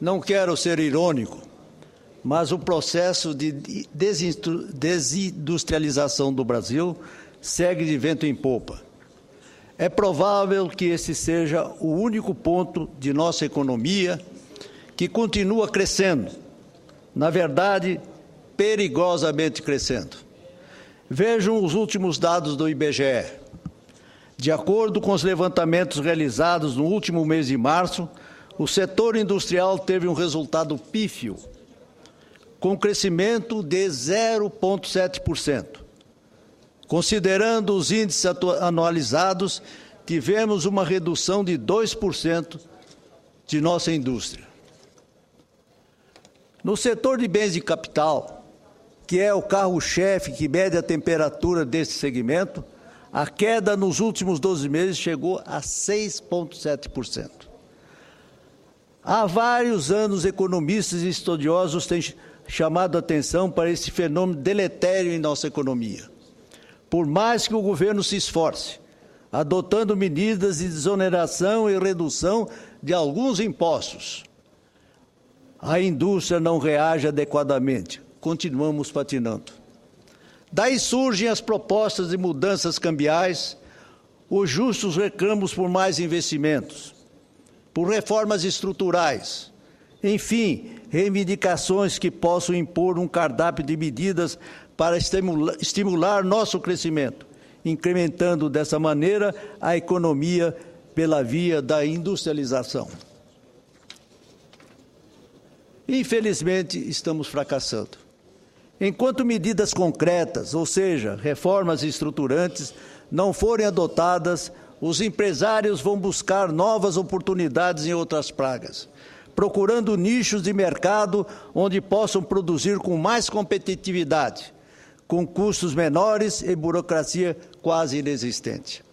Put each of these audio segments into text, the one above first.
Não quero ser irônico, mas o processo de desindustrialização do Brasil segue de vento em popa. É provável que esse seja o único ponto de nossa economia que continua crescendo, na verdade, perigosamente crescendo. Vejam os últimos dados do IBGE. De acordo com os levantamentos realizados no último mês de março, o setor industrial teve um resultado pífio, com crescimento de 0,7%. Considerando os índices anualizados, tivemos uma redução de 2% de nossa indústria. No setor de bens de capital, que é o carro-chefe que mede a temperatura desse segmento, a queda nos últimos 12 meses chegou a 6,7%. Há vários anos, economistas e estudiosos têm chamado a atenção para esse fenômeno deletério em nossa economia. Por mais que o governo se esforce, adotando medidas de desoneração e redução de alguns impostos, a indústria não reage adequadamente. Continuamos patinando. Daí surgem as propostas de mudanças cambiais, os justos reclamos por mais investimentos, por reformas estruturais, enfim, reivindicações que possam impor um cardápio de medidas para estimular nosso crescimento, incrementando dessa maneira a economia pela via da industrialização. Infelizmente, estamos fracassando. Enquanto medidas concretas, ou seja, reformas estruturantes, não forem adotadas, os empresários vão buscar novas oportunidades em outras pragas, procurando nichos de mercado onde possam produzir com mais competitividade, com custos menores e burocracia quase inexistente.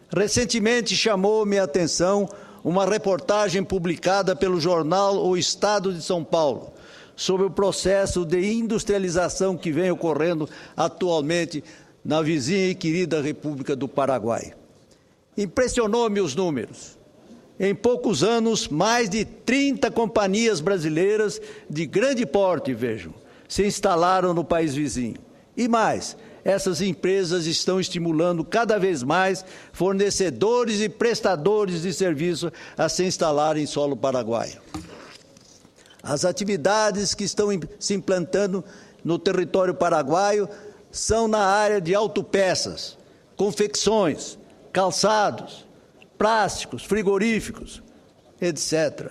Recentemente chamou-me a atenção uma reportagem publicada pelo jornal O Estado de São Paulo, sobre o processo de industrialização que vem ocorrendo atualmente na vizinha e querida República do Paraguai. Impressionou-me os números. Em poucos anos, mais de 30 companhias brasileiras de grande porte, vejam, se instalaram no país vizinho. E mais, essas empresas estão estimulando cada vez mais fornecedores e prestadores de serviço a se instalarem em solo paraguaio. As atividades que estão se implantando no território paraguaio são na área de autopeças, confecções, calçados, plásticos, frigoríficos, etc.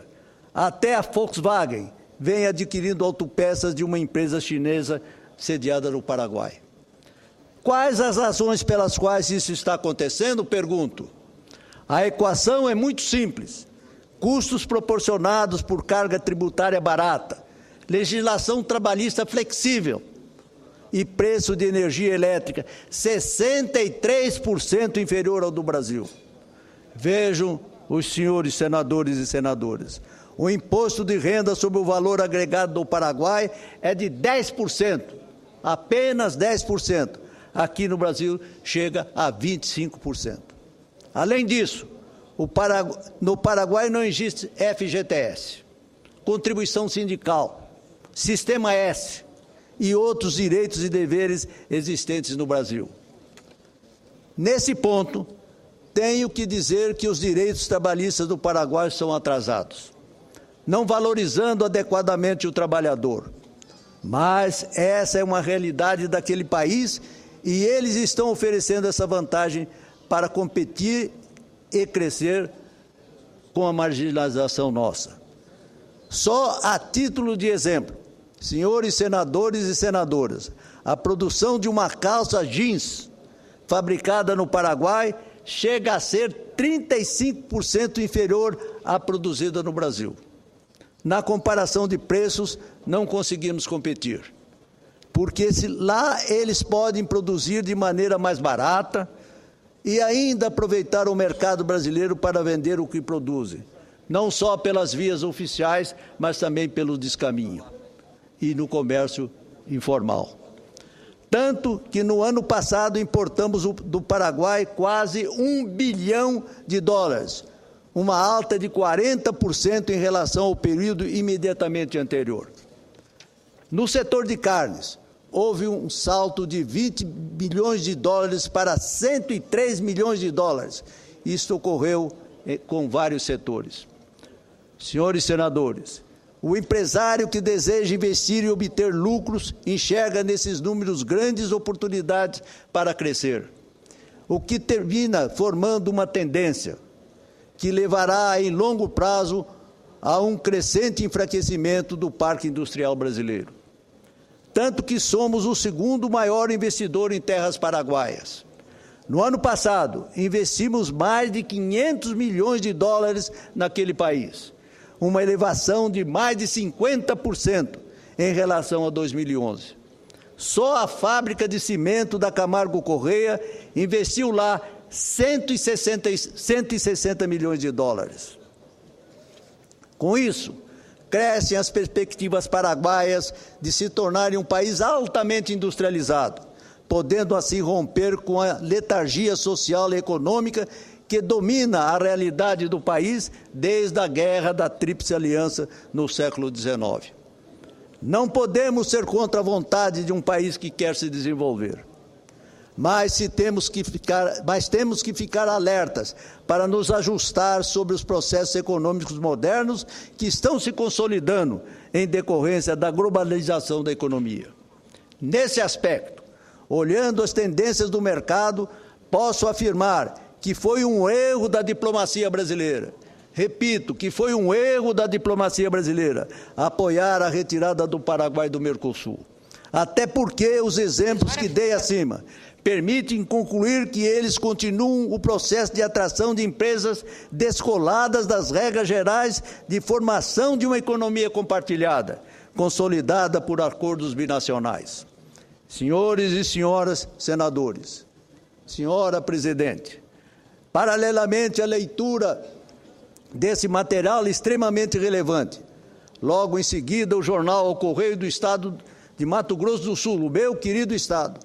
Até a Volkswagen vem adquirindo autopeças de uma empresa chinesa sediada no Paraguai. Quais as razões pelas quais isso está acontecendo? Pergunto. A equação é muito simples. Custos proporcionados por carga tributária barata, legislação trabalhista flexível e preço de energia elétrica 63% inferior ao do Brasil. Vejam os senhores senadores e senadoras. O imposto de renda sobre o valor agregado do Paraguai é de 10%, apenas 10%. Aqui no Brasil chega a 25%. Além disso, no Paraguai não existe FGTS, contribuição sindical, Sistema S e outros direitos e deveres existentes no Brasil. Nesse ponto, tenho que dizer que os direitos trabalhistas do Paraguai são atrasados, não valorizando adequadamente o trabalhador. Mas essa é uma realidade daquele país e eles estão oferecendo essa vantagem para competir e crescer com a marginalização nossa. Só a título de exemplo, senhores senadores e senadoras, a produção de uma calça jeans fabricada no Paraguai chega a ser 35% inferior à produzida no Brasil. Na comparação de preços, não conseguimos competir, porque lá eles podem produzir de maneira mais barata e ainda aproveitar o mercado brasileiro para vender o que produzem, não só pelas vias oficiais, mas também pelo descaminho e no comércio informal. Tanto que no ano passado importamos do Paraguai quase $1 bilhão, uma alta de 40% em relação ao período imediatamente anterior. No setor de carnes, houve um salto de 20 bilhões de dólares para 103 milhões de dólares. Isso ocorreu com vários setores. Senhores senadores, o empresário que deseja investir e obter lucros enxerga nesses números grandes oportunidades para crescer, o que termina formando uma tendência que levará em longo prazo a um crescente enfraquecimento do parque industrial brasileiro. Tanto que somos o segundo maior investidor em terras paraguaias. No ano passado, investimos mais de 500 milhões de dólares naquele país, uma elevação de mais de 50% em relação a 2011. Só a fábrica de cimento da Camargo Correia investiu lá 160 milhões de dólares. Com isso, crescem as perspectivas paraguaias de se tornarem um país altamente industrializado, podendo assim romper com a letargia social e econômica que domina a realidade do país desde a guerra da Tríplice Aliança no século XIX. Não podemos ser contra a vontade de um país que quer se desenvolver, mas temos que ficar alertas para nos ajustar sobre os processos econômicos modernos que estão se consolidando em decorrência da globalização da economia. Nesse aspecto, olhando as tendências do mercado, posso afirmar que foi um erro da diplomacia brasileira. Repito, que foi um erro da diplomacia brasileira apoiar a retirada do Paraguai do Mercosul. Até porque os exemplos que dei acima permitem concluir que eles continuam o processo de atração de empresas descoladas das regras gerais de formação de uma economia compartilhada, consolidada por acordos binacionais. Senhores e senhoras senadores, senhora presidente, paralelamente à leitura desse material extremamente relevante, logo em seguida o jornal O Correio do Estado de Mato Grosso do Sul, o meu querido estado,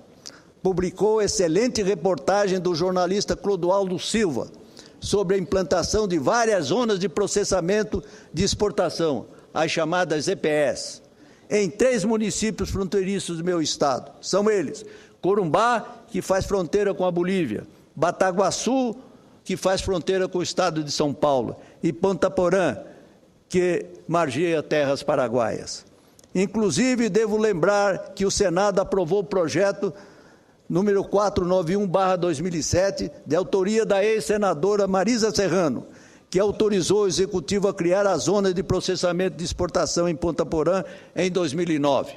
publicou excelente reportagem do jornalista Clodoaldo Silva sobre a implantação de várias zonas de processamento de exportação, as chamadas ZPS, em 3 municípios fronteiriços do meu estado. São eles: Corumbá, que faz fronteira com a Bolívia, Bataguaçu, que faz fronteira com o estado de São Paulo, e Ponta Porã, que margeia terras paraguaias. Inclusive, devo lembrar que o Senado aprovou o projeto número 491/2007, de autoria da ex-senadora Marisa Serrano, que autorizou o Executivo a criar a Zona de Processamento de Exportação em Ponta Porã em 2009,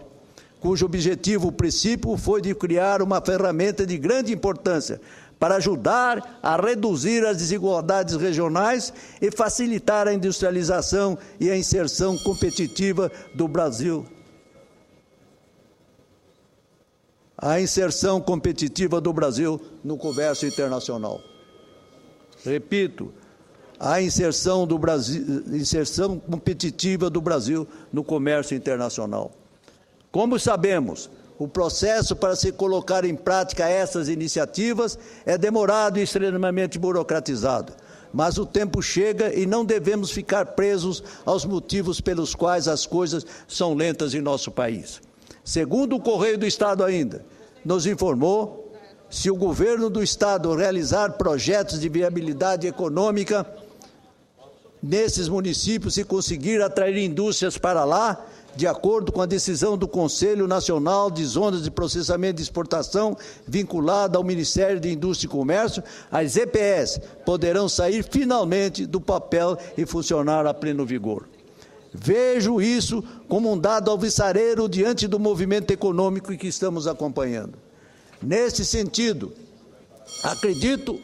cujo objetivo princípio foi de criar uma ferramenta de grande importância para ajudar a reduzir as desigualdades regionais e facilitar a industrialização e a inserção competitiva do Brasil. A inserção competitiva do Brasil no comércio internacional. Repito, a inserção competitiva do Brasil no comércio internacional. Como sabemos, o processo para se colocar em prática essas iniciativas é demorado e extremamente burocratizado, mas o tempo chega e não devemos ficar presos aos motivos pelos quais as coisas são lentas em nosso país. Segundo o Correio do Estado ainda, nos informou, se o governo do Estado realizar projetos de viabilidade econômica nesses municípios e conseguir atrair indústrias para lá, de acordo com a decisão do Conselho Nacional de Zonas de Processamento de Exportação, vinculada ao Ministério de Indústria e Comércio, as EPS poderão sair finalmente do papel e funcionar a pleno vigor. Vejo isso como um dado alvissareiro diante do movimento econômico que estamos acompanhando. Nesse sentido, acredito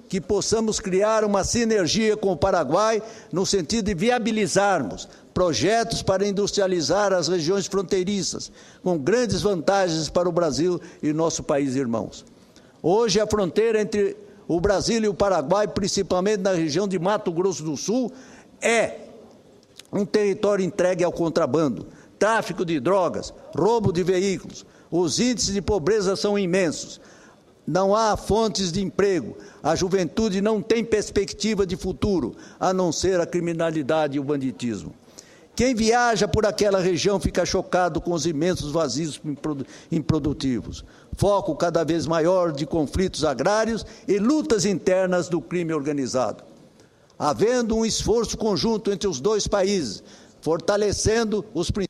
que possamos criar uma sinergia com o Paraguai no sentido de viabilizarmos projetos para industrializar as regiões fronteiriças, com grandes vantagens para o Brasil e nosso país irmãos. Hoje, a fronteira entre o Brasil e o Paraguai, principalmente na região de Mato Grosso do Sul, é um território entregue ao contrabando, tráfico de drogas, roubo de veículos, Os índices de pobreza são imensos. Não há fontes de emprego. A juventude não tem perspectiva de futuro, a não ser a criminalidade e o banditismo. Quem viaja por aquela região fica chocado com os imensos vazios improdutivos, foco cada vez maior de conflitos agrários e lutas internas do crime organizado. Havendo um esforço conjunto entre os dois países, fortalecendo os princípios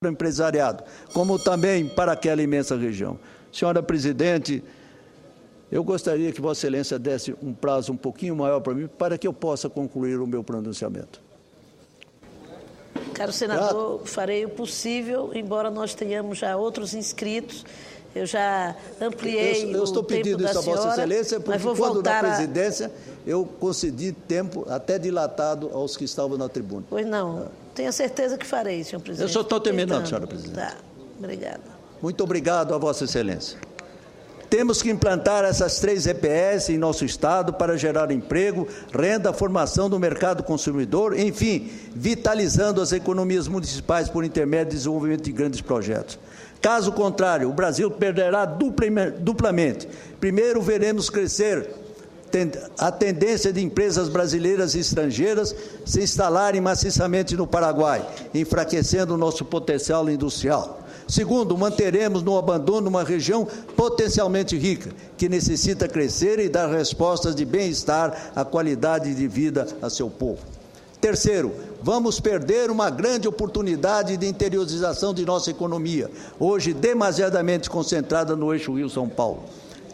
do empresariado, como também para aquela imensa região. Senhora Presidente, eu gostaria que Vossa Excelência desse um prazo um pouquinho maior para mim, para que eu possa concluir o meu pronunciamento. Caro senador, farei o possível, embora nós tenhamos já outros inscritos. Eu já ampliei eu estou o tempo pedindo da isso a Vossa senhora, Excelência, porque quando na presidência eu concedi tempo até dilatado aos que estavam na tribuna. Pois não, tenho certeza que farei, senhor presidente. Eu só estou terminando, senhora presidente. Tá, obrigada. Muito obrigado a Vossa Excelência. Temos que implantar essas 3 EPS em nosso Estado para gerar emprego, renda, formação do mercado consumidor, enfim, vitalizando as economias municipais por intermédio de desenvolvimento de grandes projetos. Caso contrário, o Brasil perderá duplamente. Primeiro, veremos crescer a tendência de empresas brasileiras e estrangeiras se instalarem maciçamente no Paraguai, enfraquecendo o nosso potencial industrial. Segundo, manteremos no abandono uma região potencialmente rica, que necessita crescer e dar respostas de bem-estar à qualidade de vida a seu povo. Terceiro, vamos perder uma grande oportunidade de interiorização de nossa economia, hoje demasiadamente concentrada no eixo Rio-São Paulo.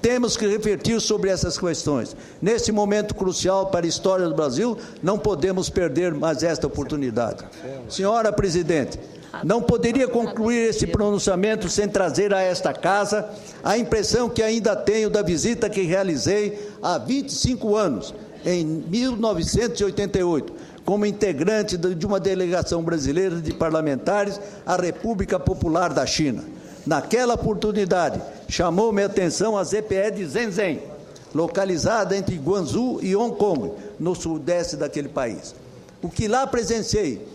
Temos que refletir sobre essas questões. Neste momento crucial para a história do Brasil, não podemos perder mais esta oportunidade. Senhora Presidente, não poderia concluir esse pronunciamento sem trazer a esta casa a impressão que ainda tenho da visita que realizei há 25 anos, em 1988, como integrante de uma delegação brasileira de parlamentares à República Popular da China. Naquela oportunidade, chamou-me a atenção a ZPE de Shenzhen, localizada entre Guangzhou e Hong Kong, no sudeste daquele país. O que lá presenciei,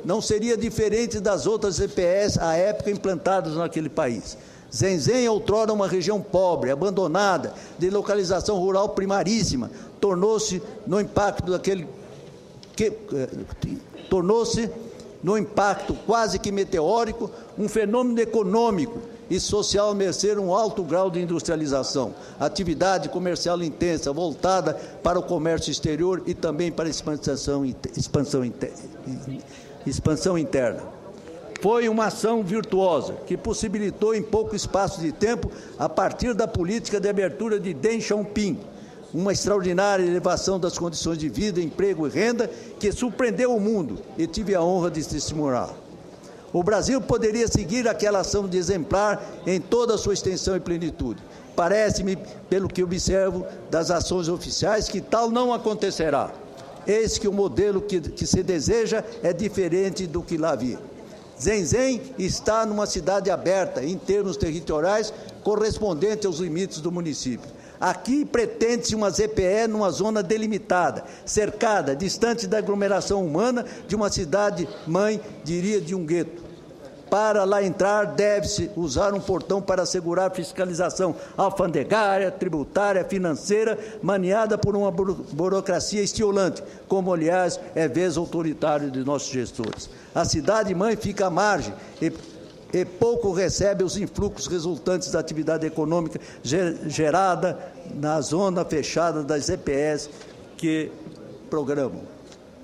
não seria diferente das outras ZPEs à época implantadas naquele país. Shenzhen, outrora uma região pobre, abandonada, de localização rural primaríssima, tornou-se no impacto quase que meteórico, um fenômeno econômico e social a mercê um alto grau de industrialização, atividade comercial intensa, voltada para o comércio exterior e também para a expansão interna. Foi uma ação virtuosa, que possibilitou em pouco espaço de tempo, a partir da política de abertura de Deng Xiaoping, uma extraordinária elevação das condições de vida, emprego e renda que surpreendeu o mundo e tive a honra de testemunhar. O Brasil poderia seguir aquela ação de exemplar em toda a sua extensão e plenitude. Parece-me, pelo que observo das ações oficiais, que tal não acontecerá. Eis que o modelo que se deseja é diferente do que lá vi. Shenzhen está numa cidade aberta, em termos territoriais, correspondente aos limites do município. Aqui pretende-se uma ZPE numa zona delimitada, cercada, distante da aglomeração humana de uma cidade-mãe, diria, de um gueto. Para lá entrar, deve-se usar um portão para assegurar fiscalização alfandegária, tributária, financeira, maniada por uma burocracia estiolante, como, aliás, é vez autoritário de nossos gestores. A cidade-mãe fica à margem e pouco recebe os influxos resultantes da atividade econômica gerada na zona fechada das EPS que programam.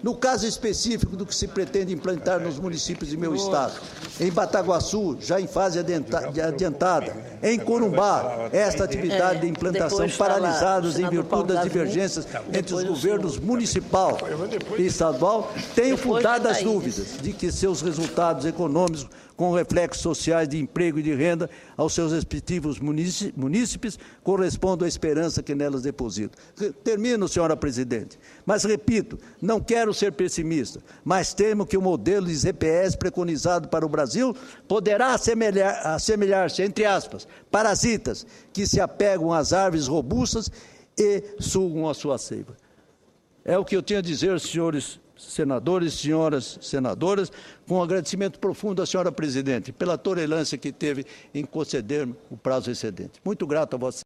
No caso específico do que se pretende implantar nos municípios de meu estado, em Bataguaçu, já em fase adiantada, em Corumbá, esta atividade de implantação paralisadas em virtude das divergências entre os governos municipal e estadual, tenho fundadas dúvidas de que seus resultados econômicos com reflexos sociais de emprego e de renda aos seus respectivos munícipes, correspondam à esperança que nelas deposito. Termino, senhora Presidente, mas repito, não quero ser pessimista, mas temo que o modelo de ZPS preconizado para o Brasil poderá assemelhar-se, entre aspas, parasitas que se apegam às árvores robustas e sugam a sua seiva. É o que eu tinha a dizer, senhores senadores e senhoras senadoras, com um agradecimento profundo à senhora presidente pela tolerância que teve em conceder o prazo excedente. Muito grato a vossa